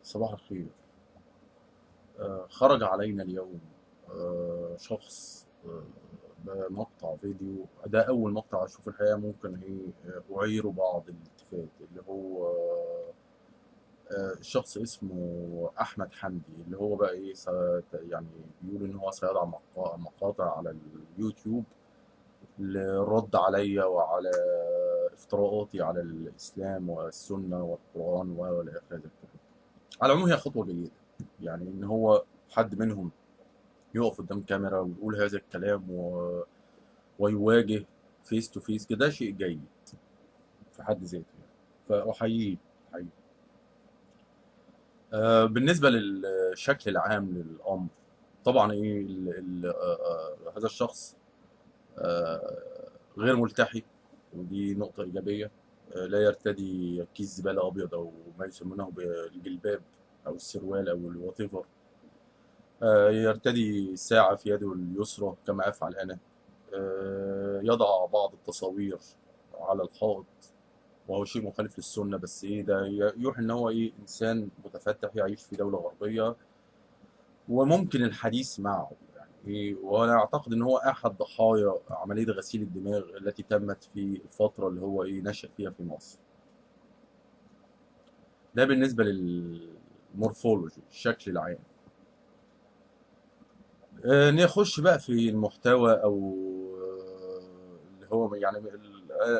صباح الخير. خرج علينا اليوم شخص بمقطع فيديو. ده أول مقطع أشوف الحقيقة، ممكن أعير بعض الالتفات، اللي هو الشخص اسمه أحمد حمدي، اللي هو بقى يعني بيقول إن هو سيضع مقاطع على اليوتيوب للرد عليا وعلى افتراءاتي على الإسلام والسنة والقرآن وإلى آخر هذا الكلام. على العموم هي خطوة جيدة، يعني إن هو حد منهم يقف قدام كاميرا ويقول هذا الكلام ويواجه فيس تو فيس كده، شيء جيد في حد ذاته يعني. فأحييه أحييه. بالنسبة للشكل العام للأمر، طبعا هذا الشخص غير ملتحي، ودي نقطة إيجابية. لا يرتدي كيس زبالة أبيض أو ما يسمونه بالجلباب أو السروال أو الوات ايفر. يرتدي ساعة في يده اليسرى كما أفعل أنا. يضع بعض التصاوير على الحائط، وهو شيء مخالف للسنة، بس ده يوحي إن هو إنسان متفتح يعيش في دولة غربية وممكن الحديث معه. يعني وأنا أعتقد إن هو أحد ضحايا عملية غسيل الدماغ التي تمت في الفترة اللي هو نشأ فيها في مصر. ده بالنسبة للمورفولوجي، الشكل العام. نخش بقى في المحتوى، او اللي هو يعني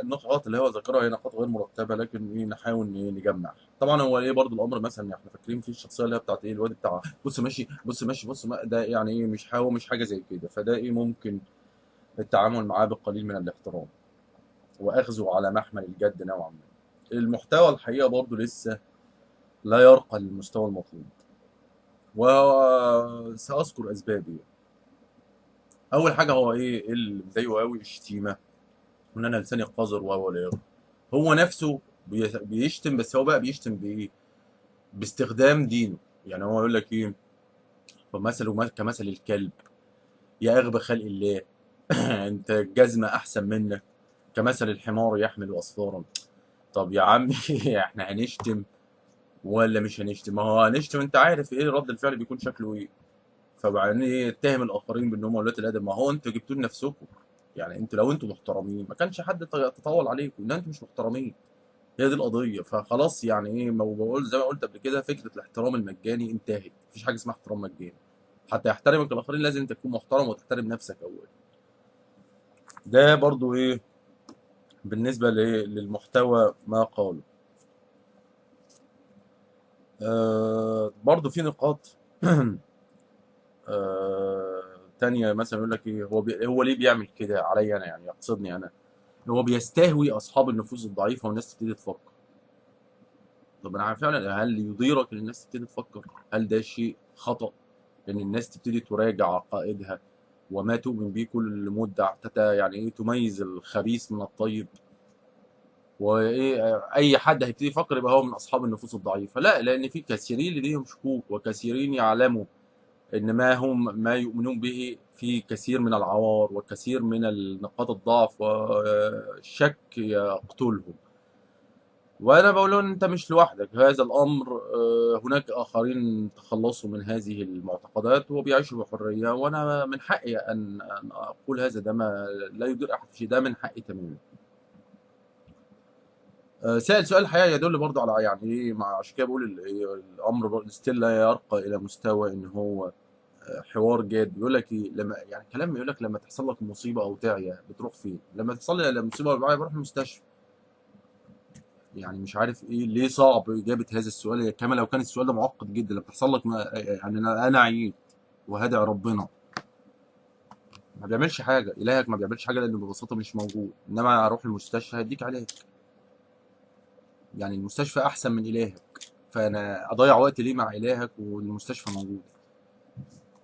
النقاط اللي هو ذكرها هي نقاط غير مرتبه، لكن نحاول نجمع. طبعا هو برضو الامر، مثلا احنا فاكرين في الشخصيه اللي هي بتاعت الواد بتاع بص ماشي بص ماشي بص ده يعني مش هو مش حاجه زي كده. فده ممكن التعامل معاه بقليل من الاحترام واخذه على محمل الجد نوعا ما. المحتوى الحقيقه برضو لسه لا يرقى للمستوى المطلوب، وساذكر اسبابي. اول حاجه هو اللي مضايقه قوي الشتيمه، وان انا لساني قذر ولا يغفر. هو نفسه بيشتم، بس هو بقى بيشتم باستخدام دينه. يعني هو يقول لك فمثله كمثل الكلب، يا اغبى خلق الله. انت الجزمه احسن منك، كمثل الحمار يحمل اسفارا. طب يا عمي احنا هنشتم ولا مش هنشتم؟ ما هو هنشتم، انت عارف رد الفعل بيكون شكله فبعدين يتهم الاخرين بان هم ولاد الادب. ما هو انتوا جبتوا لنفسكم. يعني انتوا لو انتوا محترمين ما كانش حد تطاول عليكم، ان انتوا مش محترمين. هي دي القضيه. فخلاص يعني ما بقول زي ما قلت قبل كده، فكره الاحترام المجاني انتهت. مفيش حاجه اسمها احترام مجاني. حتى يحترمك الاخرين لازم انت تكون محترم وتحترم نفسك اول. ده برضو بالنسبه للمحتوى ما قاله. برضو في نقاط تانية. مثلا يقول لك هو ليه بيعمل كده عليا انا؟ يعني يقصدني انا. هو بيستهوي اصحاب النفوس الضعيفه والناس تبتدي تفكر. طب انا فعلا، هل يضيرك ان الناس تبتدي تفكر؟ هل ده شيء خطأ ان الناس تبتدي تراجع عقائدها وما تؤمن به كل مدة، يعني تميز الخبيث من الطيب؟ اي حد هيبتدي يفكر يبقى هو من اصحاب النفوس الضعيفة؟ لا، لان في كثيرين لديهم شكوك، وكثيرين يعلموا ان ما يؤمنون به في كثير من العوار وكثير من نقاط الضعف، والشك يقتلهم. وانا بقول له انت مش لوحدك هذا الامر. هناك اخرين تخلصوا من هذه المعتقدات وبيعيشوا بحريه، وانا من حقي ان اقول هذا. ده ما لا يضير احد في شيء، ده من حقي تماما. سأل سؤال الحقيقه يدل برضه على يعني عشان كده بقول الامر ستيل لا يرقى الى مستوى ان هو حوار جاد. بيقول لك لما يعني كلام يقول لك لما تحصل لك مصيبه او تعيا بتروح فين؟ لما تحصل لي مصيبه او تعيا بروح المستشفى. يعني مش عارف ليه صعب إجابة هذا السؤال، كما لو كان السؤال ده معقد جدا. لما بتحصل لك يعني أنا عييت وهدعي ربنا، ما بيعملش حاجة. إلهك ما بيعملش حاجة لأنه ببساطة مش موجود، إنما أروح المستشفى هيديك علاج. يعني المستشفى أحسن من إلهك، فأنا أضيع وقت ليه مع إلهك والمستشفى موجود؟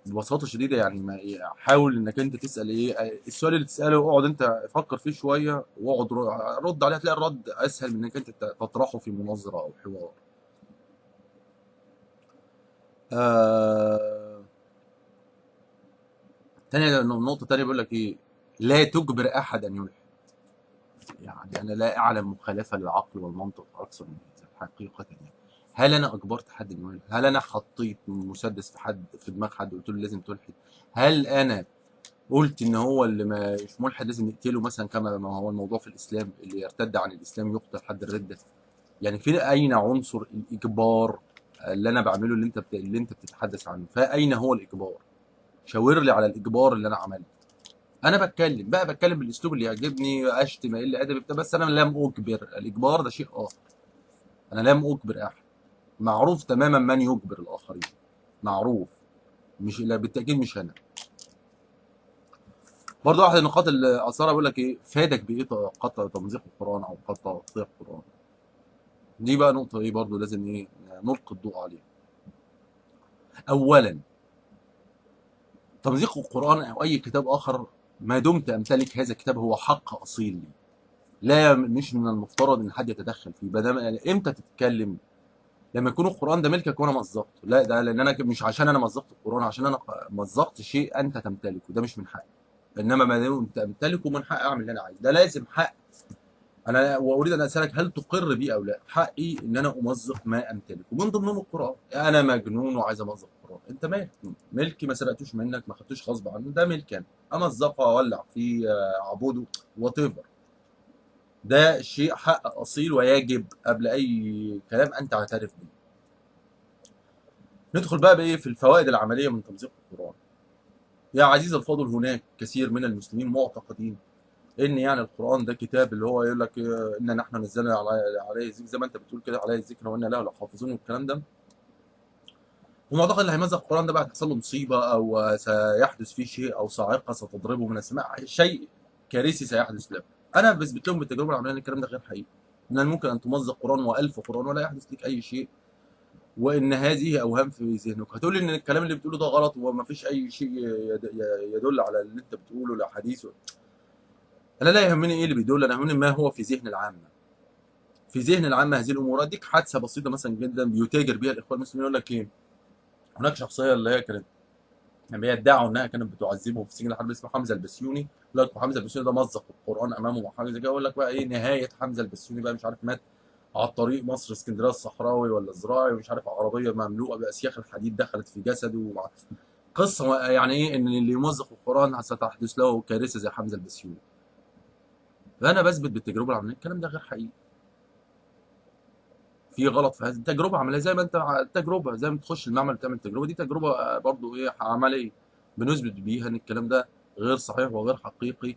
ببساطة شديدة يعني. ما حاول إنك أنت تسأل السؤال اللي تسأله، اقعد أنت فكر فيه شوية واقعد رد عليه، هتلاقي الرد أسهل من إنك أنت تطرحه في مناظرة أو حوار. آه تانية نقطة تانية بيقول لك لا تجبر أحد أن يلحد. يعني أنا لا أعلم مخالفة للعقل والمنطق أكثر من هذا حقيقة يعني. هل انا اجبرت حد انه يلحد؟ هل انا حطيت مسدس في حد، في دماغ حد قلت له لازم تلحد؟ هل انا قلت ان هو اللي ما مش ملحد لازم نقتله مثلا، كما ما هو الموضوع في الاسلام، اللي يرتد عن الاسلام يقتل حد الرده؟ يعني في اين عنصر الاجبار اللي انا بعمله، اللي انت بتتحدث عنه؟ فاين هو الاجبار؟ شاور لي على الاجبار اللي انا عملته. انا بتكلم بالاسلوب اللي يعجبني، اشتم اقل ادبي بتاع، بس انا لم اجبر. الاجبار ده شيء اخر. انا لم اجبر احد. معروف تماما من يجبر الاخرين، معروف. مش، لا بالتاكيد مش انا. برضه واحد النقاط اللي اثرها بيقول لك ايه فادك بايه قطع تمزيق القران او قطع تقطيع القران؟ دي بقى نقطه ايه برضه لازم ايه نلقي الضوء عليها. اولا، تمزيق القران او اي كتاب اخر ما دمت امتلك هذا الكتاب هو حق اصيل لي. لا، مش من المفترض ان حد يتدخل فيه. بدل يعني امتى تتكلم؟ لما يكون القران ده ملكك وانا مزقته. لا، ده لان انا مش عشان انا مزقت القران، عشان انا مزقت شيء انت تمتلكه، ده مش من حقي. انما ما دام انت تمتلكه من حقي اعمل اللي انا عايزه، ده لازم حق. انا واريد ان اسالك هل تقر بي او لا؟ حقي ان انا امزق ما امتلكه ومن ضمنهم القران. انا مجنون وعايز امزق القران، انت مالك؟ ملكي، ما سرقتوش منك، ما خدتوش غصب عنه، ده ملكي انا. امزقه واولع فيه، اعبده، وات ايفر. ده شيء حق اصيل ويجب قبل اي كلام ان تعترف به. ندخل بقى بايه في الفوائد العمليه من تمزيق القران. يا عزيزي الفاضل، هناك كثير من المسلمين معتقدين ان يعني القران ده كتاب اللي هو يقول لك ان نحن نزلنا عليه الذكر، زي ما انت بتقول كده عليه الذكر وان له لحافظون والكلام ده. ومعتقد اللي هيمزق القران ده بقى هتحصل له مصيبه، او سيحدث فيه شيء، او صاعقه ستضربه من السماء، شيء كارثي سيحدث له. انا بثبت لهم بالتجربه العمليه ان الكلام ده غير حقيقي. ان ممكن ان تمزق قران والف قران ولا يحدث لك اي شيء، وان هذه اوهام في ذهنك. هتقول لي ان الكلام اللي بتقوله ده غلط وما فيش اي شيء يدل على اللي انت بتقوله، لا حديث. انا لا يهمني ايه اللي بيدل، انا يهمني ما هو في ذهن العامه. في ذهن العامه هذه الامور. اديك حادثه بسيطه مثلا جدا بيتاجر بها الاخوان المسلمين. يقول لك ايه، هناك شخصيه اللي هي كانت يعني بيدعوا انها كانت بتعذبه في سجن الحرب، اسمه حمزه البسيوني. يقول لك حمزه البسيوني ده مزق القران امامه وحاجه زي كده. يقول لك بقى ايه نهايه حمزه البسيوني بقى؟ مش عارف مات على الطريق مصر اسكندريه الصحراوي ولا الزراعي، ومش عارف عربيه مملوءه باسياخ الحديد دخلت في جسده قصه يعني ايه ان اللي يمزق القران ستحدث له كارثه زي حمزه البسيوني. فانا بثبت بالتجربه العمليه الكلام ده غير حقيقي. في غلط في هذه التجربه عمليه، زي ما انت تجربه، زي ما تخش المعمل تعمل تجربه، دي تجربه برضو ايه عمليه بنثبت بيها ان الكلام ده غير صحيح وغير حقيقي،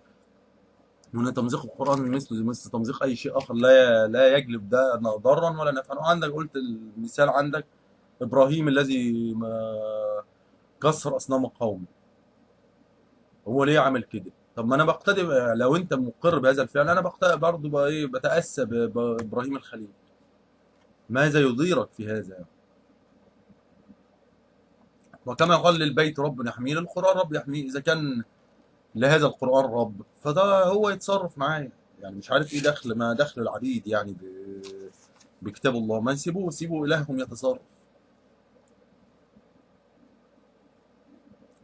وان تمزيق القران مثل تمزيق اي شيء اخر لا يجلب ده ضرا ولا نفعا. وعندك قلت المثال، عندك ابراهيم الذي كسر اصنام قومه، هو ليه عمل كده؟ طب ما انا بقتدي، لو انت مقر بهذا الفعل انا بقتدي برضه بقى ايه بتاسى بابراهيم الخليل. ماذا يضيرك في هذا؟ وكما قال للبيت رب يحميه، للقرآن رب يحميه. إذا كان لهذا القرآن رب فده هو يتصرف معايا. يعني مش عارف إيه دخل، ما دخل العبيد يعني بكتاب الله؟ ما يسيبوه، سيبوا إلههم يتصرف.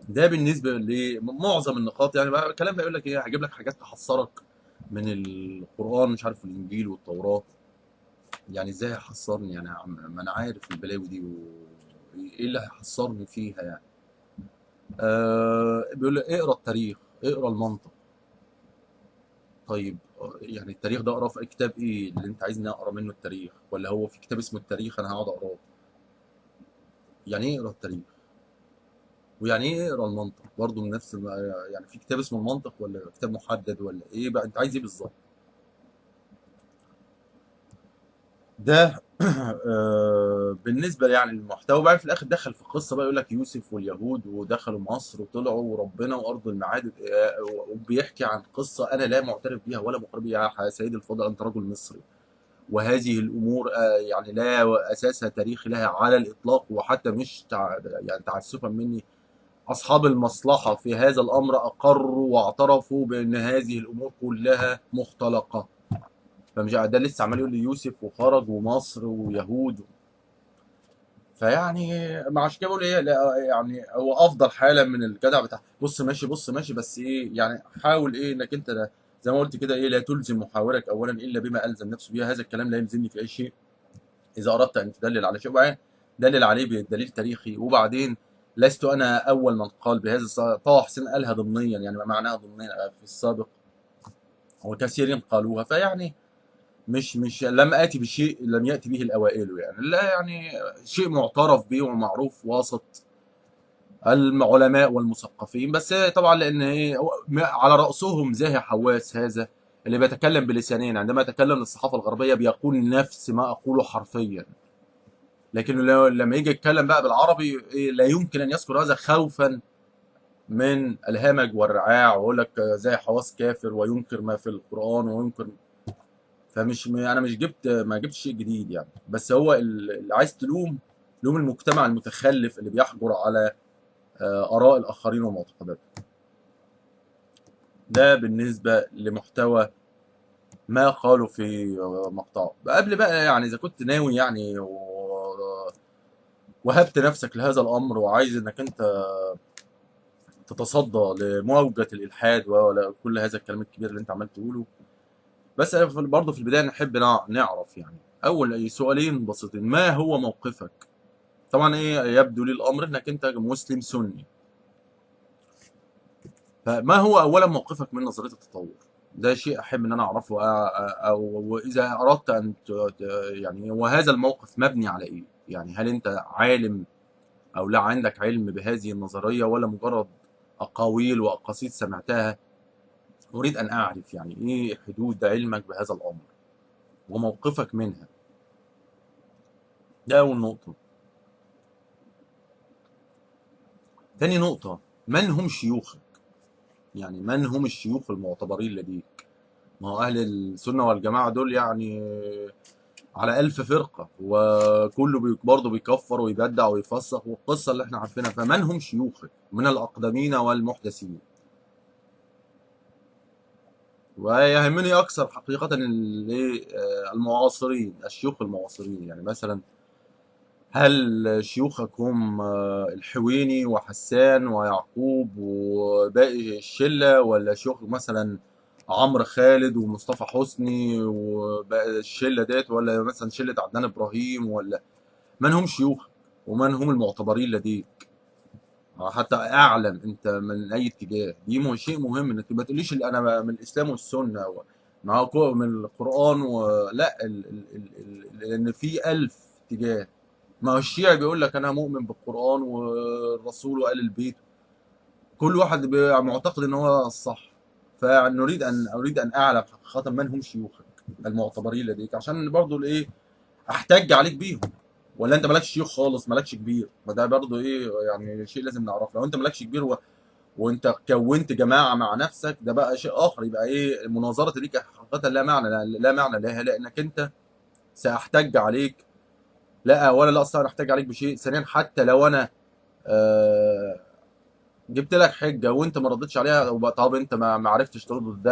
ده بالنسبة لمعظم النقاط. يعني بقى الكلام بيقول لك إيه، هجيب لك حاجات تحصرك من القرآن، مش عارف الإنجيل والتوراة. يعني إزاي هيحصرني يعني يا عم؟ ما أنا عارف البلاوي دي إيه اللي هيحصرني فيها يعني؟ بيقول لك اقرا التاريخ، اقرا المنطق. طيب يعني التاريخ ده اقراه في كتاب ايه اللي انت عايزني اقرا منه التاريخ؟ ولا هو في كتاب اسمه التاريخ انا هقعد اقراه؟ يعني ايه اقرا التاريخ؟ ويعني ايه اقرا المنطق برضه من نفس يعني في كتاب اسمه المنطق ولا كتاب محدد ولا ايه بقى؟ انت عايز ايه بالظبط؟ ده بالنسبه يعني للمحتوى. وبعدين في الاخر دخل في قصه بقى، يقول لك يوسف واليهود ودخلوا مصر وطلعوا وربنا وارض الميعاد، وبيحكي عن قصه انا لا معترف بيها ولا مقر بيها. يا سيدي الفاضل انت رجل مصري، وهذه الامور يعني لا اساسها تاريخي لها على الاطلاق. وحتى مش يعني تعسفا مني، اصحاب المصلحه في هذا الامر اقروا واعترفوا بان هذه الامور كلها مختلقه. فمش ده لسه عمال يقول لي يوسف وخرج ومصر ويهود. فيعني ما عشان كده بقول ايه، يعني هو افضل حالا من الجدع بتاع بص ماشي بص ماشي، بس ايه يعني حاول ايه انك انت ده زي ما قلت كده ايه، لا تلزم محاورك اولا الا بما الزم نفسه بها. هذا الكلام لا يلزمني في اي شيء. إذا أردت أن تدلل على شيء معين دلل عليه بدليل تاريخي. وبعدين لست أنا أول من قال بهذا، طه حسين قالها ضمنيا، يعني ما معناها ضمنيا في السابق، وكثيرين قالوها. فيعني مش لم آتي بشيء لم يأتي به الأوائل، يعني لا، يعني شيء معترف به ومعروف وسط العلماء والمثقفين. بس طبعا لأن على رأسهم زاهي حواس هذا اللي بيتكلم بلسانين، عندما يتكلم للصحافة الغربية بيقول نفس ما أقوله حرفيا، لكن لما يجي يتكلم بقى بالعربي لا يمكن أن يذكر هذا خوفا من الهمج والرعاع، ويقول لك زي حواس كافر وينكر ما في القرآن وينكر. فمش انا مش ما جبتش شيء جديد يعني، بس هو اللي عايز تلوم، لوم المجتمع المتخلف اللي بيحجر على آراء الآخرين ومعتقداتهم. ده بالنسبة لمحتوى ما قالوا في مقطعه. قبل بقى يعني إذا كنت ناوي يعني وهبت نفسك لهذا الأمر وعايز إنك أنت تتصدى لمواجهة الإلحاد وكل هذا الكلام الكبير اللي أنت عمال تقوله، بس برضه في البداية نحب نعرف يعني أول سؤالين بسيطين. ما هو موقفك؟ طبعا يبدو لي الأمر إنك أنت مسلم سني، فما هو أولا موقفك من نظرية التطور؟ ده شيء أحب إن أنا أعرفه، أو إذا أردت أن يعني وهذا الموقف مبني على إيه؟ يعني هل أنت عالم أو لا عندك علم بهذه النظرية، ولا مجرد أقاويل وأقاصيص سمعتها؟ أريد أن أعرف يعني إيه حدود علمك بهذا الأمر وموقفك منها. ده أول نقطة. تاني نقطة، من هم شيوخك؟ يعني من هم الشيوخ المعتبرين لديك؟ ما هو أهل السنة والجماعة دول يعني على ألف فرقة، وكله برضه بيكفر ويبدع ويفسق والقصة اللي احنا عارفينها. فمن هم شيوخك من الأقدمين والمحدثين؟ ويهمني أكثر حقيقة المعاصرين، الشيوخ المعاصرين. يعني مثلا هل شيوخك هم الحويني وحسان ويعقوب وباقي الشلة، ولا شيوخ مثلا عمرو خالد ومصطفى حسني وباقي الشلة ديت، ولا مثلا شلة عدنان إبراهيم؟ ولا من هم شيوخك ومن هم المعتبرين لديك؟ حتى أعلم أنت من أي اتجاه. دي شيء مهم إنك ما تقوليش أنا من الإسلام والسنة مع من القرآن ولا لأن في ألف اتجاه. ما هو الشيعي بيقول لك انا مؤمن بالقران والرسول وآل البيت، كل واحد معتقد ان هو الصح. اريد ان اعلم حقيقه من هم شيوخك المعتبرين لديك، عشان برضو احتج عليك بيهم. ولا انت مالكش شيوخ خالص، مالكش كبير؟ ما ده برضو يعني شيء لازم نعرفه. لو انت مالكش كبير وانت كونت جماعه مع نفسك، ده بقى شيء اخر. يبقى المناظره ليك حقيقه لا معنى، لا معنى لها، لانك انت ساحتج عليك. لا اولا لا اصلا احتاج عليك بشيء، ثانيا حتى لو انا آه، جبت لك حجه وانت ما ردتش عليها، طب انت ما عرفتش ترد،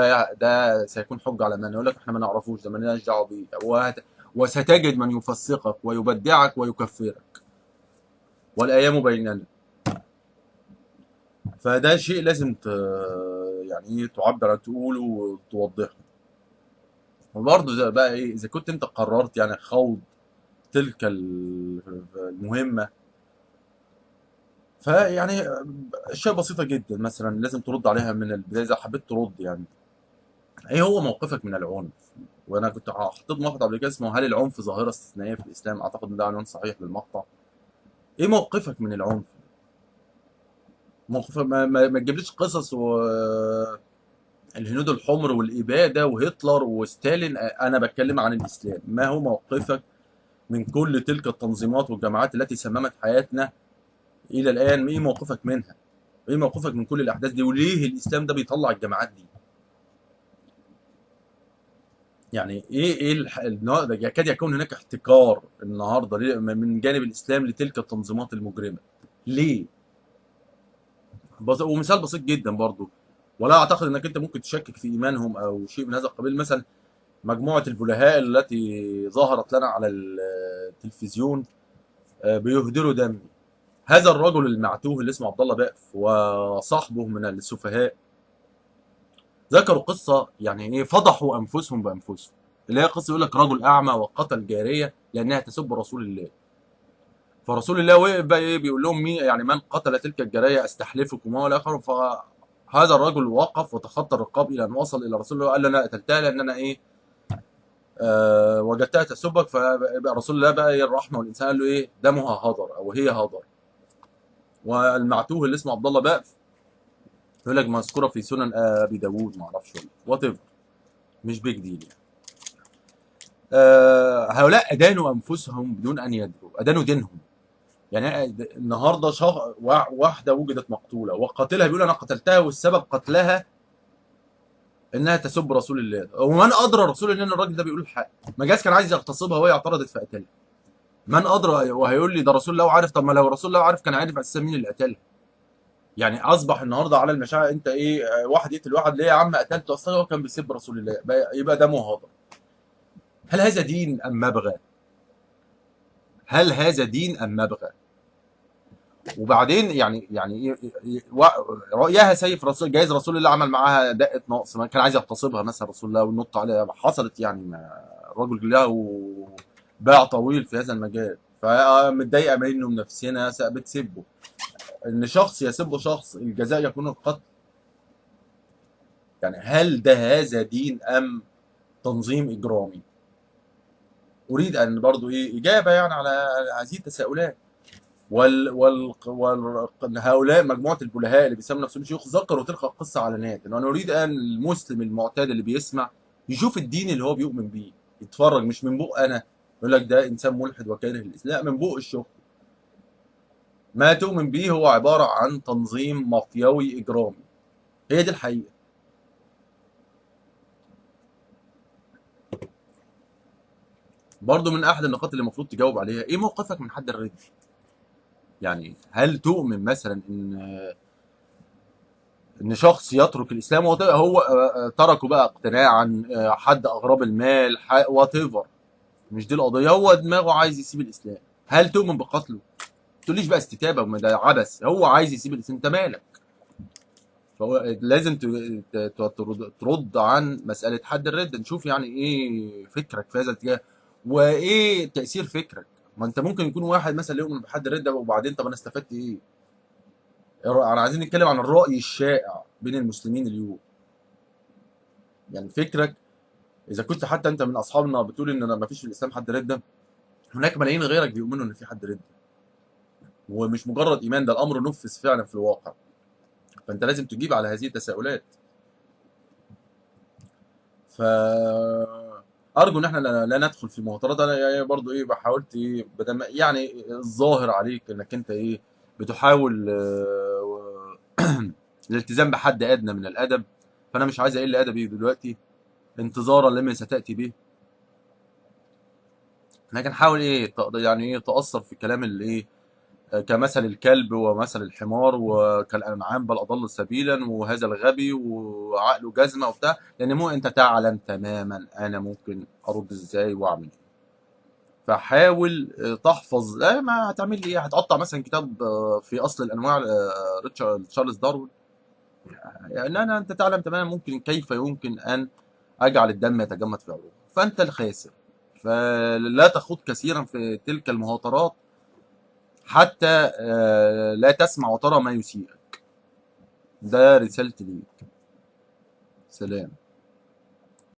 ده سيكون حجه على من يقول لك احنا ما نعرفوش، ده مالناش دعوه بيه. وستجد من يفسقك ويبدعك ويكفرك، والايام بيننا. فده شيء لازم يعني تعبر عن تقوله وتوضحه. وبرضه بقى اذا كنت انت قررت يعني خوض تلك المهمه، فيعني اشياء بسيطه جدا مثلا لازم ترد عليها من البدايه اذا حبيت ترد. يعني ايه هو موقفك من العنف؟ وانا كنت حطيت مقطع قبل كده اسمه هل العنف ظاهره استثنائيه في الاسلام؟ اعتقد ان ده عنوان صحيح للمقطع. ايه موقفك من العنف؟ موقفك ما تجيبليش قصص الهنود الحمر والاباده وهتلر وستالين. انا بتكلم عن الاسلام. ما هو موقفك من كل تلك التنظيمات والجماعات التي سممت حياتنا الى الان؟ ايه موقفك منها؟ ايه موقفك من كل الاحداث دي؟ وليه الاسلام ده بيطلع الجماعات دي؟ يعني ايه النهارده يكاد يكون هناك احتكار النهارده من جانب الاسلام لتلك التنظيمات المجرمه. ليه؟ ومثال بسيط جدا برضو، ولا اعتقد انك انت ممكن تشكك في ايمانهم او شيء من هذا القبيل. مثلا مجموعه البلهاء التي ظهرت لنا على التلفزيون بيهدروا دمي. هذا الرجل المعتوه اللي اسمه عبد الله بقف وصاحبه من السفهاء ذكروا قصه، يعني فضحوا انفسهم بانفسهم. اللي هي قصه يقول لك رجل اعمى وقتل جاريه لانها تسب رسول الله. فرسول الله وقف بقى ايه بيقول لهم مين يعني من قتل تلك الجاريه استحلفكم والى اخره. فهذا الرجل وقف وتخطى الرقاب الى ان وصل الى رسول الله وقال له انا قتلتها لان انا ايه وجدتها تسبك. فبقى رسول الله بقى ايه الرحمه والانسان قال له ايه دمها هدر او هي هدر. والمعتوه اللي اسمه عبد الله بقف يقول لك مذكوره في سنن ابي داوود ما اعرفش وات ايفر، مش بيج ديل يعني. هؤلاء ادانوا انفسهم بدون ان يدروا، ادانوا دينهم. يعني النهارده واحده وجدت مقتوله وقاتلها بيقول انا قتلتها والسبب قتلها انها تسب رسول الله. ومن ادرى رسول الله ان الراجل ده بيقول الحق؟ ما جاز كان عايز يغتصبها وهي اعترضت فقتلها. من ادرى؟ وهيقول لي ده رسول الله وعارف. طب ما لو رسول الله عارف كان عارف اساسا مين اللي قتلها. يعني اصبح النهارده على المشاعر انت ايه واحد يقتل واحد ليه يا عم قتلته اصلا هو كان بيسب رسول الله يبقى دمه هدر. هل هذا دين ام مبغى؟ هل هذا دين ام مبغى؟ وبعدين يعني رأيها سيف رسول جايز رسول الله عمل معاها دقة نقص ما كان عايز يغتصبها مثلا رسول الله وينط عليها حصلت يعني ما الرجل له باع طويل في هذا المجال فمتضايقه منه من نفسنا بتسبه. ان شخص يسب شخص الجزاء يكون القتل. يعني هل ده هذا دين ام تنظيم اجرامي؟ اريد ان برضو ايه اجابه يعني على هذه التساؤلات. هؤلاء مجموعه البلهاء اللي بيسموا نفسهم شيوخ ذكروا تلك القصه على نات انه انا اريد ان المسلم المعتاد اللي بيسمع يشوف الدين اللي هو بيؤمن بيه، يتفرج مش من بق انا يقول لك ده انسان ملحد وكاره الاسلام، لا من بق الشيوخ. ما تؤمن به هو عباره عن تنظيم مافياوي اجرامي، هي دي الحقيقه. برضه من احد النقاط اللي المفروض تجاوب عليها ايه موقفك من حد الرد؟ يعني هل تؤمن مثلا ان شخص يترك الاسلام هو تركه بقى اقتناعا حد اغراب المال وات ايفر، مش دي القضيه، هو دماغه عايز يسيب الاسلام، هل تؤمن بقتله؟ ما تقوليش بقى استتابه وما ده عبث، هو عايز يسيب الاسلام انت مالك؟ فهو لازم ترد عن مساله حد الرد، نشوف يعني ايه فكرك في هذا الاتجاه وايه تاثير فكرك. ما انت ممكن يكون واحد مثلا يؤمن بحد الرد وبعدين طب انا استفدت ايه؟ انا عايزين نتكلم عن الراي الشائع بين المسلمين اليوم. يعني فكرك اذا كنت حتى انت من اصحابنا بتقول ان ما فيش في الاسلام حد رده، هناك ملايين غيرك بيؤمنوا ان في حد رده ومش مجرد ايمان، ده الامر نفذ فعلا في الواقع. فانت لازم تجيب على هذه التساؤلات. ف ارجو ان احنا لا ندخل في المهاترات. انا يعني برضو ايه حاولت ايه بدل يعني الظاهر عليك انك انت ايه بتحاول الالتزام بحد ادنى من الادب، فانا مش عايز اقل ادبي دلوقتي انتظارا لما ستاتي به. لكن حاول ايه يعني ايه تاثر في كلام اللي ايه كمثل الكلب ومثل الحمار وكالأنعام بل أضل سبيلا وهذا الغبي وعقله جزمة وبتاع، لأن مو أنت تعلم تماما أنا ممكن أرد إزاي وأعمل إيه. فحاول تحفظ ما هتعمل لي إيه، هتقطع مثلا كتاب في أصل الأنواع ريتشارد تشارلز داروين، يعني أنت تعلم تماما ممكن كيف يمكن أن أجعل الدم يتجمد في عروقه، فأنت الخاسر. فلا تخوض كثيرا في تلك المهاترات حتى لا تسمع وترى ما يسيئك. ده رسالتي ليك. سلام.